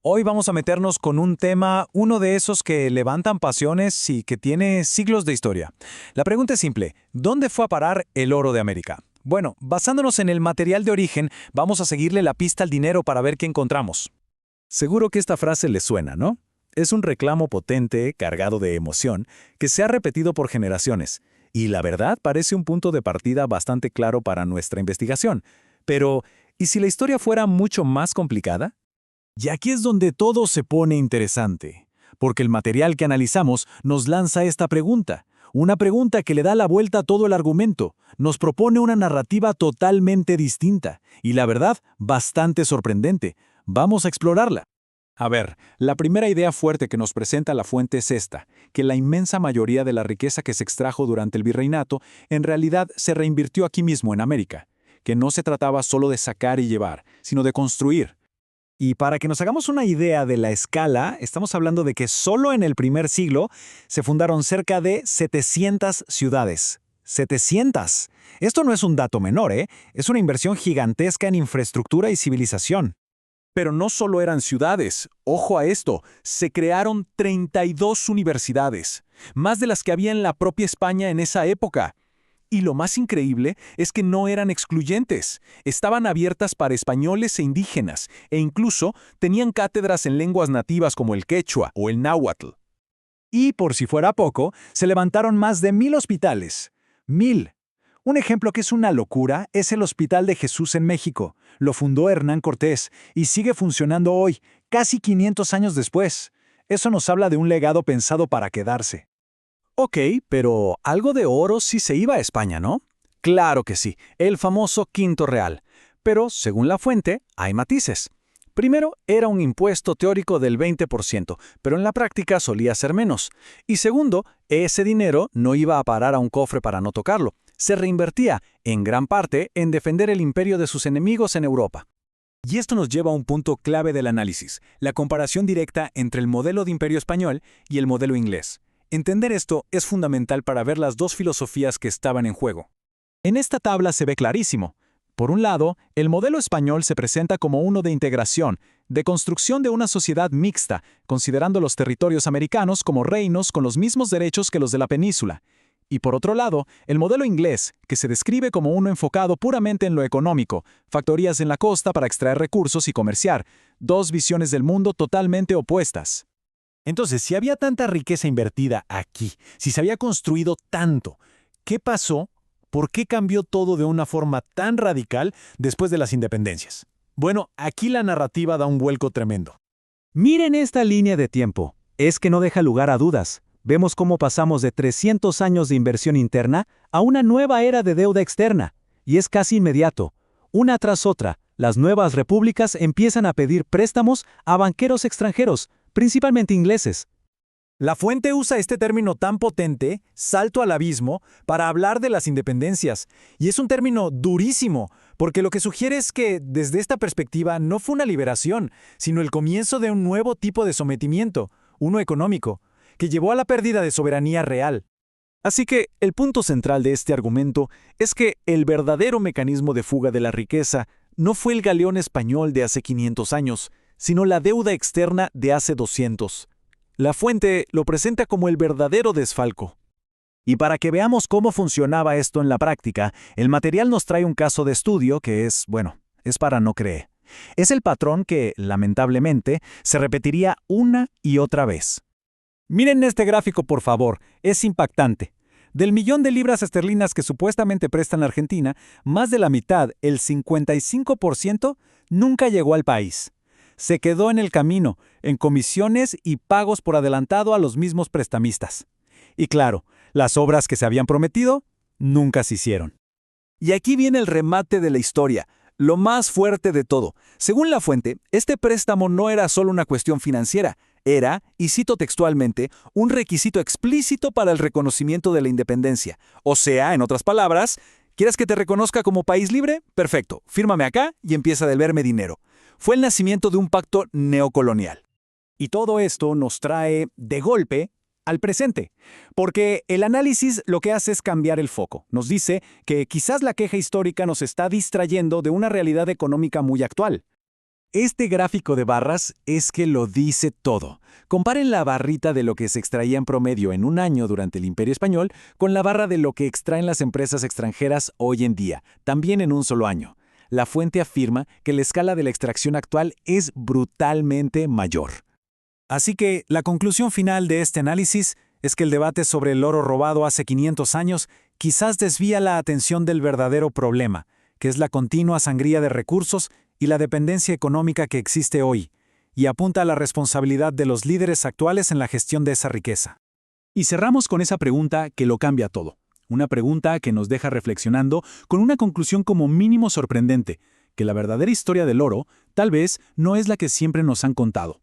Hoy vamos a meternos con un tema, uno de esos que levantan pasiones y que tiene siglos de historia. La pregunta es simple, ¿dónde fue a parar el oro de América? Bueno, basándonos en el material de origen, vamos a seguirle la pista al dinero para ver qué encontramos. Seguro que esta frase le suena, ¿no? Es un reclamo potente, cargado de emoción, que se ha repetido por generaciones, y la verdad parece un punto de partida bastante claro para nuestra investigación. Pero, ¿y si la historia fuera mucho más complicada? Y aquí es donde todo se pone interesante, porque el material que analizamos nos lanza esta pregunta, una pregunta que le da la vuelta a todo el argumento, nos propone una narrativa totalmente distinta, y la verdad, bastante sorprendente. Vamos a explorarla. A ver, la primera idea fuerte que nos presenta la fuente es esta, que la inmensa mayoría de la riqueza que se extrajo durante el virreinato en realidad se reinvirtió aquí mismo en América, que no se trataba solo de sacar y llevar, sino de construir. Y para que nos hagamos una idea de la escala, estamos hablando de que solo en el primer siglo se fundaron cerca de 700 ciudades. ¡700! Esto no es un dato menor, ¿eh? Es una inversión gigantesca en infraestructura y civilización. Pero no solo eran ciudades, ojo a esto, se crearon 32 universidades, más de las que había en la propia España en esa época. Y lo más increíble es que no eran excluyentes, estaban abiertas para españoles e indígenas, e incluso tenían cátedras en lenguas nativas como el quechua o el náhuatl. Y por si fuera poco, se levantaron más de 1000 hospitales. 1000. Un ejemplo que es una locura es el Hospital de Jesús en México. Lo fundó Hernán Cortés y sigue funcionando hoy, casi 500 años después. Eso nos habla de un legado pensado para quedarse. Ok, pero algo de oro sí se iba a España, ¿no? Claro que sí, el famoso Quinto Real. Pero, según la fuente, hay matices. Primero, era un impuesto teórico del 20%, pero en la práctica solía ser menos. Y segundo, ese dinero no iba a parar a un cofre para no tocarlo. Se reinvertía, en gran parte, en defender el imperio de sus enemigos en Europa. Y esto nos lleva a un punto clave del análisis, la comparación directa entre el modelo de imperio español y el modelo inglés. Entender esto es fundamental para ver las dos filosofías que estaban en juego. En esta tabla se ve clarísimo. Por un lado, el modelo español se presenta como uno de integración, de construcción de una sociedad mixta, considerando los territorios americanos como reinos con los mismos derechos que los de la península. Y por otro lado, el modelo inglés, que se describe como uno enfocado puramente en lo económico, factorías en la costa para extraer recursos y comerciar, dos visiones del mundo totalmente opuestas. Entonces, si había tanta riqueza invertida aquí, si se había construido tanto, ¿qué pasó? ¿Por qué cambió todo de una forma tan radical después de las independencias? Bueno, aquí la narrativa da un vuelco tremendo. Miren esta línea de tiempo. Es que no deja lugar a dudas. Vemos cómo pasamos de 300 años de inversión interna a una nueva era de deuda externa. Y es casi inmediato. Una tras otra, las nuevas repúblicas empiezan a pedir préstamos a banqueros extranjeros, principalmente ingleses. La fuente usa este término tan potente, salto al abismo, para hablar de las independencias. Y es un término durísimo, porque lo que sugiere es que, desde esta perspectiva, no fue una liberación, sino el comienzo de un nuevo tipo de sometimiento, uno económico, que llevó a la pérdida de soberanía real. Así que el punto central de este argumento es que el verdadero mecanismo de fuga de la riqueza no fue el galeón español de hace 500 años, sino la deuda externa de hace 200. La fuente lo presenta como el verdadero desfalco. Y para que veamos cómo funcionaba esto en la práctica, el material nos trae un caso de estudio que es para no creer. Es el patrón que, lamentablemente, se repetiría una y otra vez. Miren este gráfico, por favor, es impactante. Del millón de libras esterlinas que supuestamente prestan a Argentina, más de la mitad, el 55%, nunca llegó al país. Se quedó en el camino, en comisiones y pagos por adelantado a los mismos prestamistas. Y claro, las obras que se habían prometido nunca se hicieron. Y aquí viene el remate de la historia, lo más fuerte de todo. Según la fuente, este préstamo no era solo una cuestión financiera, era, y cito textualmente, un requisito explícito para el reconocimiento de la independencia. O sea, en otras palabras, ¿quieres que te reconozca como país libre? Perfecto, fírmame acá y empieza a deberme dinero. Fue el nacimiento de un pacto neocolonial. Y todo esto nos trae, de golpe, al presente, porque el análisis lo que hace es cambiar el foco. Nos dice que quizás la queja histórica nos está distrayendo de una realidad económica muy actual. Este gráfico de barras es que lo dice todo. Comparen la barrita de lo que se extraía en promedio en un año durante el Imperio Español con la barra de lo que extraen las empresas extranjeras hoy en día, también en un solo año. La fuente afirma que la escala de la extracción actual es brutalmente mayor. Así que la conclusión final de este análisis es que el debate sobre el oro robado hace 500 años quizás desvía la atención del verdadero problema, que es la continua sangría de recursos y la dependencia económica que existe hoy, y apunta a la responsabilidad de los líderes actuales en la gestión de esa riqueza. Y cerramos con esa pregunta que lo cambia todo. Una pregunta que nos deja reflexionando con una conclusión como mínimo sorprendente, que la verdadera historia del oro tal vez no es la que siempre nos han contado.